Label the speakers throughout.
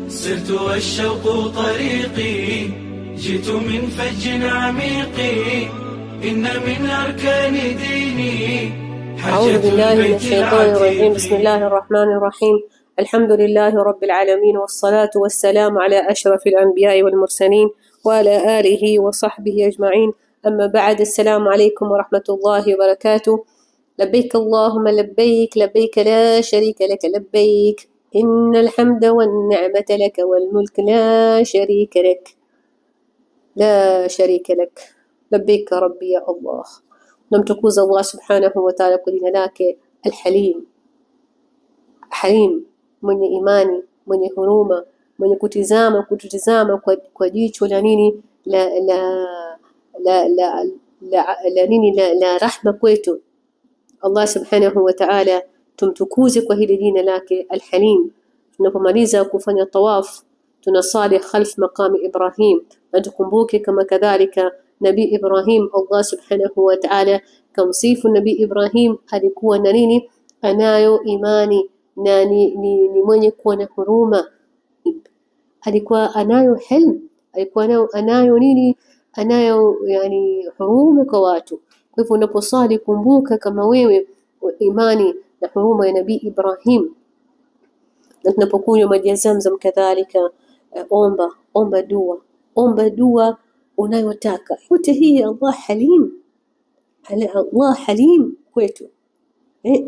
Speaker 1: سرت والشوق طريقي، جئت من فج عميق، إن من أركان ديني.
Speaker 2: أعوذ بالله من الشيطان الرجيم. بسم الله الرحمن الرحيم. الحمد لله رب العالمين، والصلاة والسلام على أشرف الأنبياء والمرسلين وعلى آله وصحبه أجمعين. أما بعد، السلام عليكم ورحمة الله وبركاته. لبيك اللهم لبيك، لبيك لا شريك لك لبيك، إن الحمد والنعمة لك والملك لا شريك لك، لا شريك لك. لبيك ربي يا الله. Namtukuza Allah subhanahu wa ta'ala kwa jina lake Al-Halim. Halim, mwenye imani, mwenye huruma, mwenye kututizama kwa jicho la nini la rahma kwetu. Allah subhanahu wa ta'ala tumtukuze kwa hili jina lake Al-Halim. Tunapomaliza kufanya tawaf tunasali khalf maqam Ibrahim, na tukumbuke kama kadhalika Nabii Ibrahim, Allah subhanahu wa ta'ala kamsifu Nabii Ibrahim alikuwa na nini? Anayo imani na ni mwenye kuwa na huruma, alikuwa anayo hilm, alikuwa anayo nini? Anayo yani huruma kwa watu. Kwa hivyo unaposali kumbuka kama wewe imani na huruma ya Nabii Ibrahim. Na tunapokunywa maji ya Zamzam kadhalika omba dua unayotaka. Yote hii Allah Halim, Allah Halim kwetu.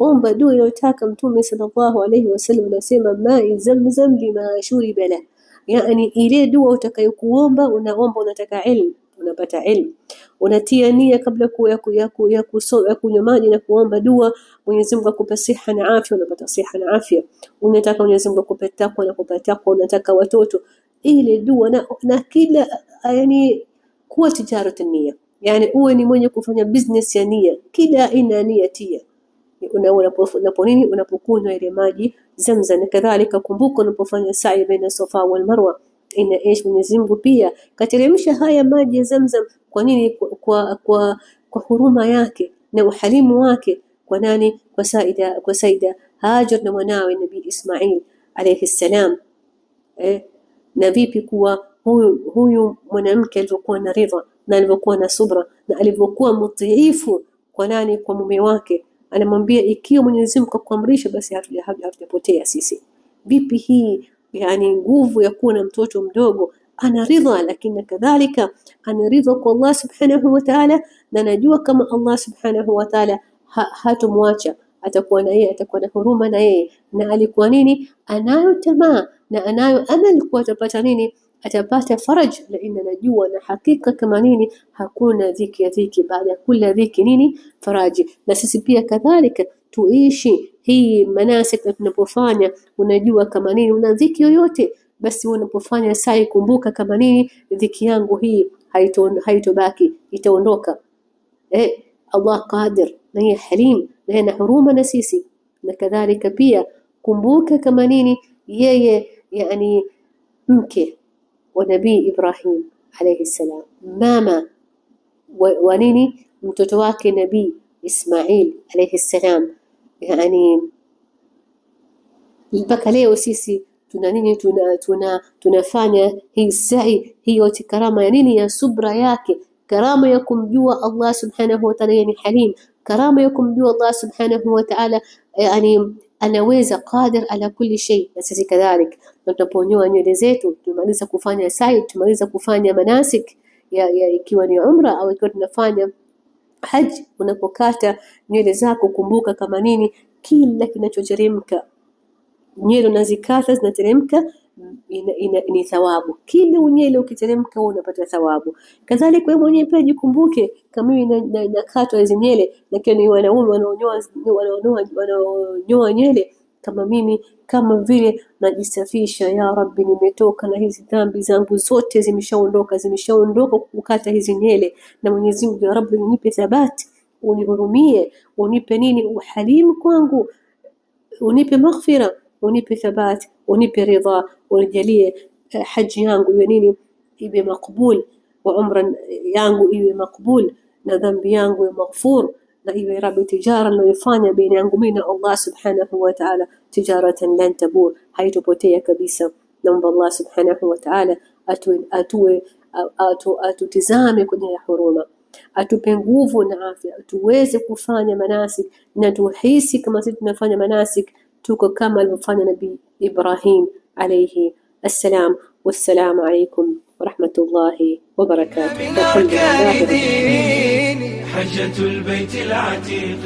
Speaker 2: Omba dua unayotaka. Mtume sallallahu alayhi wasallam anasema ma'i Zamzam lima shuriba la, yani ile dua utakayokuomba, unaomba unataka ilmu, unapata ilmu, unatia nia kabla ya kunywa maji na kuomba dua. Mwenyezi Mungu akupe siha na afya, unapata siha na afya. Unataka Mwenyezi Mungu akupe takwa na kupata takwa, unataka watoto. Ile dua na kila yani kuwa tijaratu nia, yani uwe ni mwenye kufanya business ya nia, kila ina nia tia. Unapokunywa ile maji Zamzam. Kadhalika kumbuka unapofanya sa'i baina Safa wal Marwa, Mwenyezi Mungu pia kateremsha haya maji ya Zamzam. Kwa nini? Kwa huruma yake na uhalimu wake. Kwa nani? Kwa Saida Hajar na mwanawe Nabii Ismail alayhi salam. Na vipi kuwa huyu mwanamke alivyokuwa na ridha na alivyokuwa na subra na alivyokuwa mtiifu kwa nani? Kwa mume wake. Anamwambia ikiwa Mwenyezi Mungu akuamrisha basi hatujapotea sisi. Vipi hii yani nguvu ya kuwa na mtoto mdogo ana ridha, lakini kadhalika ana ridha kwa Allah subhanahu wa ta'ala, na najua kama Allah subhanahu wa ta'ala hatomwacha, atakuwa na yeye, atakuwa na huruma na yeye. Na alikuwa nini? Anayo tamaa na anayo amal kwa atapata nini? Atapata faraj. Laina najua na hakika kama nini, hakuna dhiki baada ya kila dhiki nini? Faraji. Na sisi pia kadhalika tuishi hii manasik tunapofanya. Unajua kama nini una dhiki yoyote, basi unapofanya sa'i kumbuka kama nini, dhiki yangu hii haitobaki, itaondoka. Allah qadir na yeye halim na yeye huruma na sisi. Na kadhalika pia kumbuka kama nini, yeye yani mke wa Nabii Ibrahim alayhi salam, mama wa nini, mtoto wake Nabii Ismail alayhi salam. Yani mpaka leo sisi tuna nini, tunafanya hii sa'i hiyo karama ya nini, ya subra yake, karama ya kumjua Allah subhanahu wa ta'ala yani halim, karama ya kumjua Allah subhanahu wa ta'ala yani anaweza qadir ala kulli shay. Na sisi kadhalika tunaponyoa nywele zetu, tumaliza kufanya sa'i, tumaliza kufanya manasik ya ikiwa ni umra au ikiwa tunafanya haji, unapokata nywele zako kumbuka kama nini, kila kinachoteremka nywele unazikata zinateremka ni thawabu. Kila unywele ukiteremka unapata thawabu. Kadhalika wewe mwenyewe pia jikumbuke kama mimi nakata hizo nywele, lakini wanaume wanaonyoa nywele kama mimi, kama vile najisafisha, ya Rabbi nimetoka na hizi dhambi zangu zote zimeshaondoka kukata hizi nywele. Na Mwenyezi Mungu, ya Rabbi nipe thabati, unihurumie, unipe nini, uhalimu kwangu, unipe maghfira, unipe thabati, unipe ridha, unijalie haji yangu iwe nini, iwe makbul, wa umra yangu iwe makbul, na dhambi yangu iwe maghfur. na iwe Rabbi tijara niliyofanya baina yangu mimi na Allah subhanahu wa ta'ala tijaratan lan tabur, haitopotea kabisa. Naomba Allah subhanahu wa ta'ala atutizame kwenye huruma, atupe nguvu na afya tuweze kufanya manasik na tuhisi kama sisi tunafanya manasik tuko kama alivyofanya Nabii Ibrahim alayhi assalam. Wassalamu alaykum warahmatullahi wabarakatuh.
Speaker 1: حجة البيت العتيق.